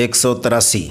183।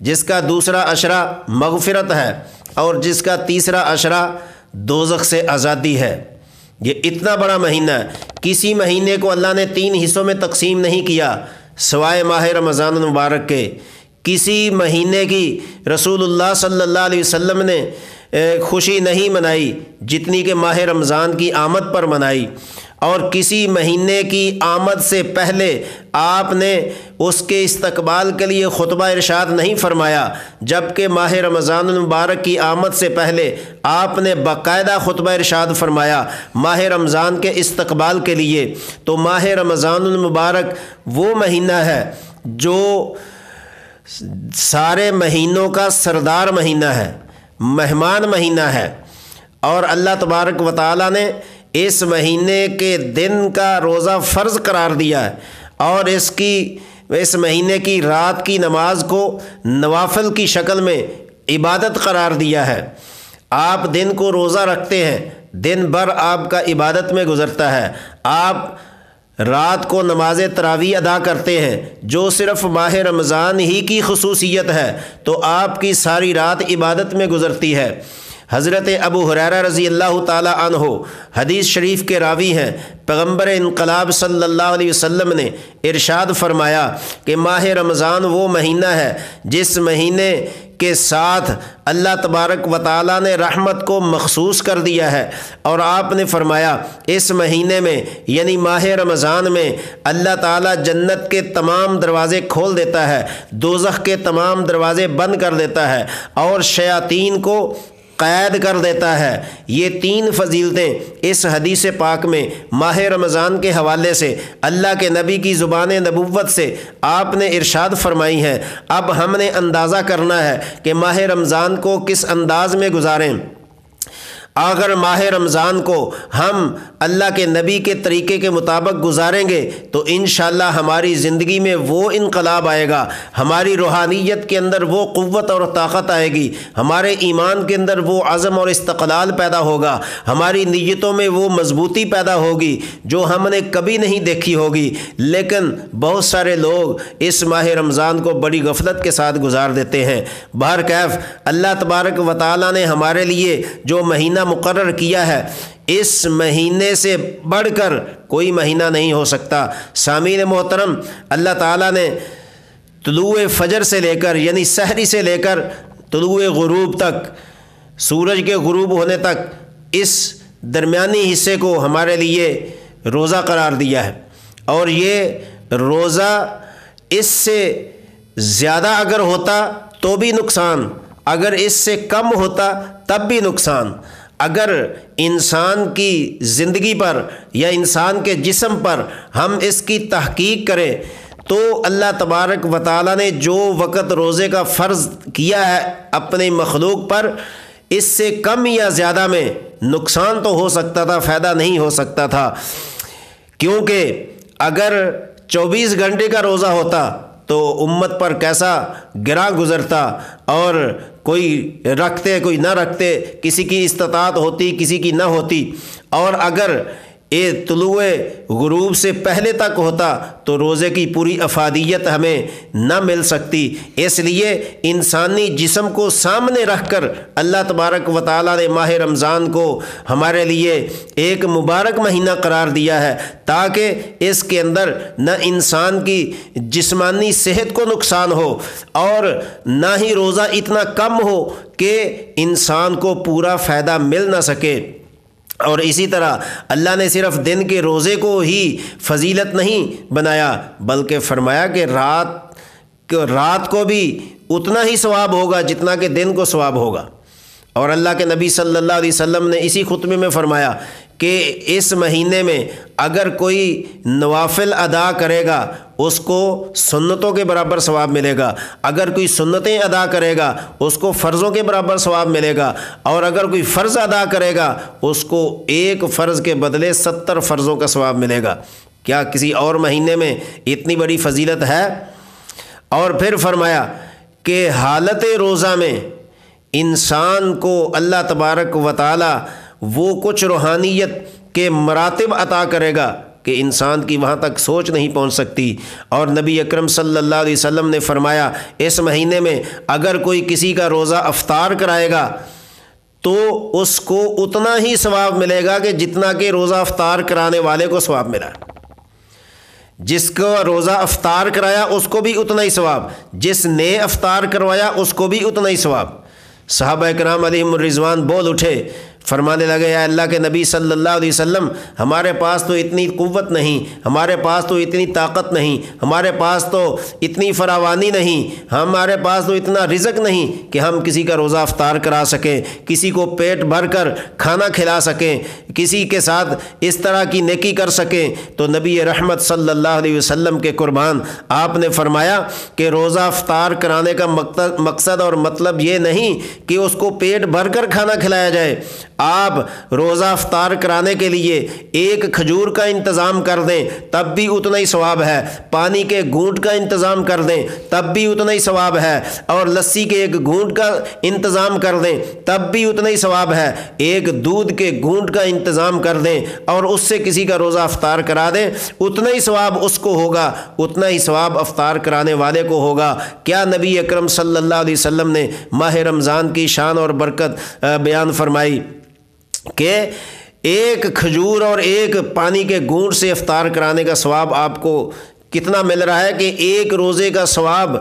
جس کا دوسرا عشرہ مغفرت ہے اور جس کا تیسرا عشرہ دوزخ سے آزادی ہے۔ یہ اتنا بڑا مہینہ ہے، کسی مہینے کو اللہ نے 3 حصوں میں تقسیم نہیں کیا سوائے ماہ رمضان المبارک کے۔ کسی مہینے کی رسول اللہ صلی اللہ علیہ وسلم نے خوشی نہیں منائی جتنی کہ ماہ رمضان کی آمد پر منائی، اور کسی مہینے کی آمد سے پہلے آپ نے اس کے استقبال کے لیے خطبہ ارشاد نہیں فرمایا، جبکہ ماہ رمضان المبارک کی آمد سے پہلے آپ نے باقاعدہ خطبہ ارشاد فرمایا ماہ رمضان کے استقبال کے لیے۔ تو ماہ رمضان المبارک وہ مہینہ ہے جو سارے مہینوں کا سردار مہینہ ہے، مہمان مہینہ ہے، اور اللہ تبارک و تعالیٰ نے اس مہینے کے دن کا روزہ فرض قرار دیا ہے، اور اس مہینے کی رات کی نماز کو نوافل کی شکل میں عبادت قرار دیا ہے۔ آپ دن کو روزہ رکھتے ہیں، دن بھر آپ کا عبادت میں گزرتا ہے، آپ رات کو نماز تراویح ادا کرتے ہیں جو صرف ماہ رمضان ہی کی خصوصیت ہے، تو آپ کی ساری رات عبادت میں گزرتی ہے۔ حضرت ابو ہریرہ رضی اللہ تعالی عنہ حدیث شریف کے راوی ہیں، پیغمبر انقلاب صلی اللہ علیہ وسلم نے ارشاد فرمایا کہ ماہ رمضان وہ مہینہ ہے جس مہینے کے ساتھ اللہ تبارک و تعالیٰ نے رحمت کو مخصوص کر دیا ہے، اور آپ نے فرمایا اس مہینے میں یعنی ماہ رمضان میں اللہ تعالیٰ جنت کے تمام دروازے کھول دیتا ہے، دوزخ کے تمام دروازے بند کر دیتا ہے، اور شیاطین کو قید کر دیتا ہے۔ یہ 3 فضیلتیں اس حدیث پاک میں ماہ رمضان کے حوالے سے اللہ کے نبی کی زبان نبوت سے آپ نے ارشاد فرمائی ہیں۔ اب ہم نے اندازہ کرنا ہے کہ ماہ رمضان کو کس انداز میں گزاریں۔ اگر ماہ رمضان کو ہم اللہ کے نبی کے طریقے کے مطابق گزاریں گے تو انشاءاللہ ہماری زندگی میں وہ انقلاب آئے گا، ہماری روحانیت کے اندر وہ قوت اور طاقت آئے گی، ہمارے ایمان کے اندر وہ عزم اور استقلال پیدا ہوگا، ہماری نیتوں میں وہ مضبوطی پیدا ہوگی جو ہم نے کبھی نہیں دیکھی ہوگی۔ لیکن بہت سارے لوگ اس ماہ رمضان کو بڑی غفلت کے ساتھ گزار دیتے ہیں۔ بہرکیف اللہ تبارک و تعالیٰ نے ہمارے لیے جو مہینہ مقرر کیا ہے، اس مہینے سے بڑھ کر کوئی مہینہ نہیں ہو سکتا۔ سامعین محترم، اللہ تعالیٰ نے طلوع فجر سے لے کر یعنی سحری سے لے کر طلوع غروب تک، سورج کے غروب ہونے تک، اس درمیانی حصے کو ہمارے لیے روزہ قرار دیا ہے، اور یہ روزہ اس سے زیادہ اگر ہوتا تو بھی نقصان، اگر اس سے کم ہوتا تب بھی نقصان۔ اگر انسان کی زندگی پر یا انسان کے جسم پر ہم اس کی تحقیق کریں تو اللہ تبارک و تعالیٰ نے جو وقت روزے کا فرض کیا ہے اپنے مخلوق پر، اس سے کم یا زیادہ میں نقصان تو ہو سکتا تھا، فائدہ نہیں ہو سکتا تھا، کیونکہ اگر 24 گھنٹے کا روزہ ہوتا تو امت پر کیسا گراں گزرتا، اور کوئی رکھتے کوئی نہ رکھتے، کسی کی استطاعت ہوتی کسی کی نہ ہوتی، اور اگر یہ طلوع غروب سے پہلے تک ہوتا تو روزے کی پوری افادیت ہمیں نہ مل سکتی۔ اس لیے انسانی جسم کو سامنے رکھ کر اللہ تبارک و تعالیٰ نے ماہ رمضان کو ہمارے لیے ایک مبارک مہینہ قرار دیا ہے، تاکہ اس کے اندر نہ انسان کی جسمانی صحت کو نقصان ہو اور نہ ہی روزہ اتنا کم ہو کہ انسان کو پورا فائدہ مل نہ سکے۔ اور اسی طرح اللہ نے صرف دن کے روزے کو ہی فضیلت نہیں بنایا، بلکہ فرمایا کہ رات کو بھی اتنا ہی ثواب ہوگا جتنا کہ دن کو ثواب ہوگا۔ اور اللہ کے نبی صلی اللہ علیہ وسلم نے اسی خطبے میں فرمایا کہ اس مہینے میں اگر کوئی نوافل ادا کرے گا اس کو سنتوں کے برابر ثواب ملے گا، اگر کوئی سنتیں ادا کرے گا اس کو فرضوں کے برابر ثواب ملے گا، اور اگر کوئی فرض ادا کرے گا اس کو ایک فرض کے بدلے 70 فرضوں کا ثواب ملے گا۔ کیا کسی اور مہینے میں اتنی بڑی فضیلت ہے؟ اور پھر فرمایا کہ حالت روزہ میں انسان کو اللہ تبارک و تعالی وہ کچھ روحانیت کے مراتب عطا کرے گا کہ انسان کی وہاں تک سوچ نہیں پہنچ سکتی۔ اور نبی اکرم صلی اللہ علیہ وسلم نے فرمایا اس مہینے میں اگر کوئی کسی کا روزہ افطار کرائے گا تو اس کو اتنا ہی ثواب ملے گا کہ جتنا کہ روزہ افطار کرانے والے کو ثواب ملا۔ جس کو روزہ افطار کرایا اس کو بھی اتنا ہی ثواب، جس نے افطار کروایا اس کو بھی اتنا ہی ثواب۔ صحابہ کرام علیہم الرضوان بول اٹھے، فرمانے لگے اے اللہ کے نبی صلی اللہ علیہ وسلم، ہمارے پاس تو اتنی قوت نہیں، ہمارے پاس تو اتنی طاقت نہیں، ہمارے پاس تو اتنی فراوانی نہیں، ہمارے پاس تو اتنا رزق نہیں کہ ہم کسی کا روزہ افطار کرا سکیں، کسی کو پیٹ بھر کر کھانا کھلا سکیں، کسی کے ساتھ اس طرح کی نیکی کر سکیں۔ تو نبی رحمت صلی اللہ علیہ وسلم کے قربان آپ نے فرمایا کہ روزہ افطار کرانے کا مقصد اور مطلب یہ نہیں کہ اس کو پیٹ بھر کر کھانا کھلایا جائے، آپ روزہ افطار کرانے کے لیے ایک کھجور کا انتظام کر دیں تب بھی اتنا ہی ثواب ہے، پانی کے گھونٹ کا انتظام کر دیں تب بھی اتنا ہی ثواب ہے، اور لسی کے ایک گھونٹ کا انتظام کر دیں تب بھی اتنا ہی ثواب ہے، ایک دودھ کے گھونٹ کا انتظام کر دیں اور اس سے کسی کا روزہ افطار کرا دیں، اتنا ہی ثواب اس کو ہوگا، اتنا ہی ثواب افطار کرانے والے کو ہوگا۔ کیا نبی اکرم صلی اللہ علیہ وسلم نے ماہ رمضان کی شان اور برکت بیان فرمائی کہ ایک کھجور اور ایک پانی کے گھونٹ سے افطار کرانے کا ثواب آپ کو کتنا مل رہا ہے کہ ایک روزے کا ثواب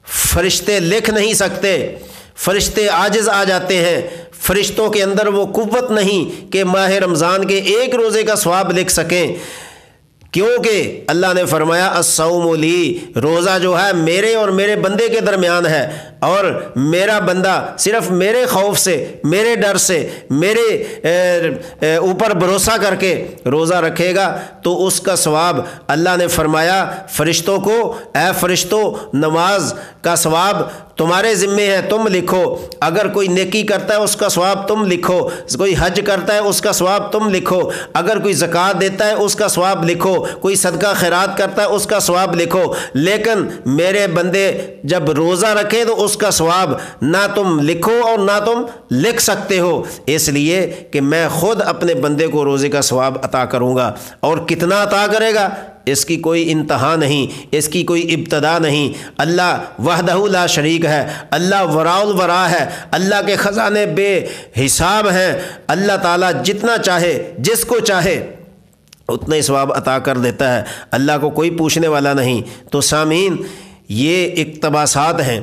فرشتے لکھ نہیں سکتے، فرشتے عاجز آ جاتے ہیں، فرشتوں کے اندر وہ قوت نہیں کہ ماہ رمضان کے ایک روزے کا ثواب لکھ سکیں، کیونکہ اللہ نے فرمایا الصوم لی، روزہ جو ہے میرے اور میرے بندے کے درمیان ہے، اور میرا بندہ صرف میرے خوف سے، میرے ڈر سے، میرے اوپر بھروسہ کر کے روزہ رکھے گا تو اس کا ثواب اللہ نے فرمایا فرشتوں کو، اے فرشتوں نماز کا ثواب تمہارے ذمے ہے، تم لکھو، اگر کوئی نیکی کرتا ہے اس کا ثواب تم لکھو، کوئی حج کرتا ہے اس کا ثواب تم لکھو، اگر کوئی زکوٰۃ دیتا ہے اس کا ثواب لکھو، کوئی صدقہ خیرات کرتا ہے اس کا ثواب لکھو، لیکن میرے بندے جب روزہ رکھے تو اس کا ثواب نہ تم لکھو اور نہ تم لکھ سکتے ہو، اس لیے کہ میں خود اپنے بندے کو روزے کا ثواب عطا کروں گا، اور کتنا عطا کرے گا اس کی کوئی انتہا نہیں، اس کی کوئی ابتدا نہیں۔ اللہ وحدہ لا شریک ہے، اللہ وراء الورا ہے، اللہ کے خزانے بے حساب ہیں، اللہ تعالیٰ جتنا چاہے جس کو چاہے اتنا ہی ثواب عطا کر دیتا ہے، اللہ کو کوئی پوچھنے والا نہیں۔ تو سامعین، یہ اقتباسات ہیں